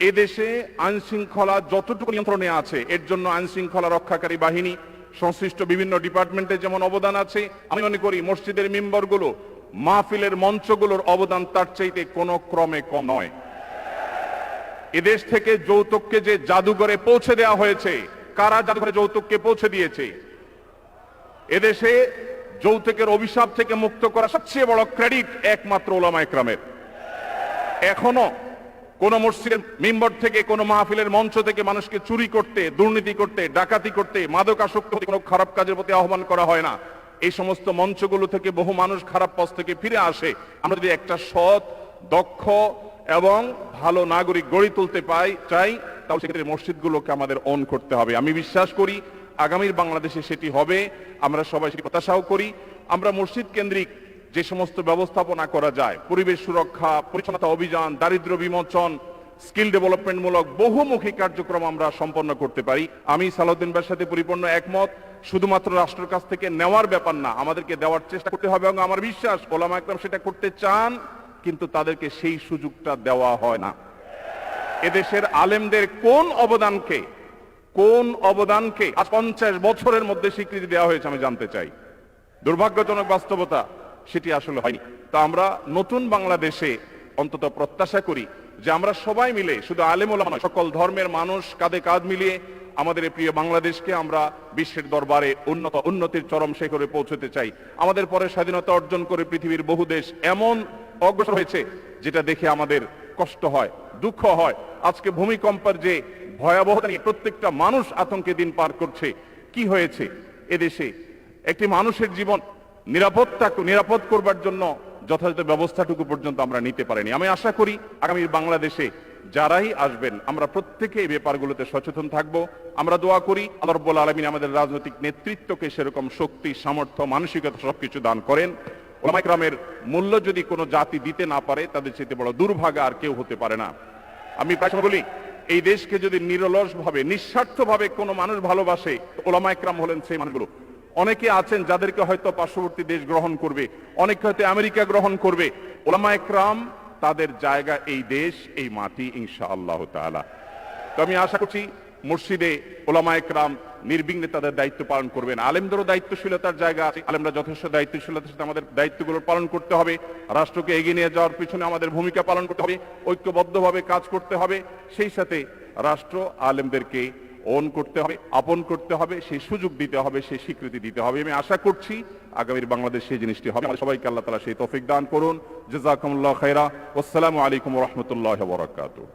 এদেশে আইন শৃঙ্খলা যতটুকু নিয়ন্ত্রণে আছে এর জন্য আইন শৃঙ্খলা রক্ষাকারী বাহিনী সংশ্লিষ্ট বিভিন্ন ডিপার্টমেন্টে যেমন অবদান আছে, আমি মনে করি মসজিদের মিম্বরগুলো, মাহফিলের মঞ্চগুলোর অবদান তার চাইতে কোনো ক্রমে কম নয়। এদেশ থেকে যৌতুককে যে জাদুঘরে পৌঁছে দেওয়া হয়েছে, কারা জাদুঘরে যৌতুককে পৌঁছে দিয়েছে? এদেশে যৌতুকের অভিশাপ থেকে মুক্ত করা সবচেয়ে বড় ক্রেডিট একমাত্র উলামায়ে কেরামের। এখনো কোন মসজিদের মিম্বর থেকে, কোন মাহফিলের মঞ্চ থেকে মানুষকে চুরি করতে, দুর্নীতি করতে, ডাকাতি করতে, মাদকাসক্ত হতে, কোনো খারাপ কাজের প্রতি আহ্বান করা হয় না। এই সমস্ত মঞ্চগুলো থেকে বহু মানুষ খারাপ পথ থেকে ফিরে আসে। আমরা যদি একটা সৎ, দক্ষ এবং ভালো নাগরিক গড়ে তুলতে চাই, তাহলে সেক্ষেত্রে মসজিদগুলোকে আমাদের অন করতে হবে। আমি বিশ্বাস করি আগামীর বাংলাদেশে সেটি হবে। আমরা সবাই সেটি প্রত্যাশাও করি। আমরা মসজিদ কেন্দ্রিক যে সমস্ত ব্যবস্থাপনা করা যায়, পরিবেশ সুরক্ষা, পরিচ্ছন্নতা অভিযান, দারিদ্র বিমোচন, স্কিল ডেভেলপমেন্ট মূলক বহুমুখী কার্যক্রম আমরা সম্পন্ন করতে পারি। আমি সালাউদ্দিন ভাইয়ের সাথে পরিপূর্ণ একমত। শুধুমাত্র রাষ্ট্রের কাছ থেকে নেওয়ার ব্যাপার না, আমাদেরকে দেওয়ার চেষ্টা করতে হবে। এবং আমার বিশ্বাস ওলামায়ে কেরাম সেটা করতে চান, কিন্তু তাদেরকে সেই সুযোগটা দেওয়া হয় না। এদেশের আলেমদের কোন অবদানকে আজ 50 বছরের মধ্যে স্বীকৃতি দেওয়া হয়েছে আমি জানতে চাই। দুর্ভাগ্যজনক বাস্তবতা, সেটি আসলে হয়নি। তা আমরা নতুন বাংলাদেশে অন্তত প্রত্যাশা করি যে আমরা সবাই মিলে, শুধু আলেম ওলামা নয়, সকল ধর্মের মানুষ কাঁধে কাঁধ মিলিয়ে আমাদের এই প্রিয় বাংলাদেশকে আমরা বিশ্বের দরবারে উন্নতির চরম শিখরে পৌঁছতে চাই। আমাদের পরে স্বাধীনতা অর্জন করে পৃথিবীর বহু দেশ এমন অগ্রসর হয়েছে যেটা দেখে আমাদের কষ্ট হয়, দুঃখ হয়। আজকে ভূমিকম্পের যে ভয়াবহতা নিয়ে প্রত্যেকটা মানুষ আতঙ্কে দিন পার করছে, কি হয়েছে এদেশে? একটি মানুষের জীবন নিরাপদ করবার জন্য যথাযথ ব্যবস্থাটুকু পর্যন্ত আমরা নিতে পারিনি। আমি আশা করি আগামী বাংলাদেশে যারাই আসবেন আমরা প্রত্যেকে এই ব্যাপারগুলোতে সচেতন থাকব। আমরা দোয়া করি আল্লাহ রাব্বুল আলামিন আমাদের রাজনৈতিক নেতৃত্বকে সেরকম শক্তি, সামর্থ্য, মানসিকতা সবকিছু দান করেন। ওলামায়ে কেরামের মূল্য যদি কোনো জাতি দিতে না পারে, তাদের চেয়ে বড় দুর্ভাগা আর কেউ হতে পারে না। আমি প্রায় বলি, এই দেশকে যদি নিরলসভাবে, নিঃস্বার্থভাবে কোনো মানুষ ভালোবাসে, ওলামায়ে কেরাম হলেন সেই মানুষগুলো। অনেকে আছেন যাদেরকে হয়তো পার্শ্ববর্তী দেশ গ্রহণ করবে, অনেকে হয়তো আমেরিকা গ্রহণ করবে। ওলামায়ে কেরাম তাদের জায়গা এই দেশ, এই মাটি, ইনশাআল্লাহ তাআলা। তো আমি আশা করছি মসজিদে ওলামায়ে কেরাম নির্বিঘ্নে তাদের দায়িত্ব পালন করবেন। আলেমদেরও দায়িত্বশীলতার জায়গা আছে। আলেমরা যথেষ্ট দায়িত্বশীলতার সাথে আমাদের দায়িত্বগুলো পালন করতে হবে। রাষ্ট্রকে এগিয়ে নিয়ে যাওয়ার পিছনে আমাদের ভূমিকা পালন করতে হবে, ঐক্যবদ্ধভাবে কাজ করতে হবে। সেই সাথে রাষ্ট্র আলেমদেরকে অন করতে হবে, আপন করতে হবে, সেই সুযোগ দিতে হবে, সেই স্বীকৃতি দিতে হবে। আমি আশা করছি আগামীর বাংলাদেশ সেই জিনিসটি হবে। সবাইকে আল্লাহ তাআলা সেই তৌফিক দান করুন। জাযাকুমুল্লাহু খায়রা। আসসালামু আলাইকুম ওয়া রাহমাতুল্লাহি ওয়া বারাকাতুহু।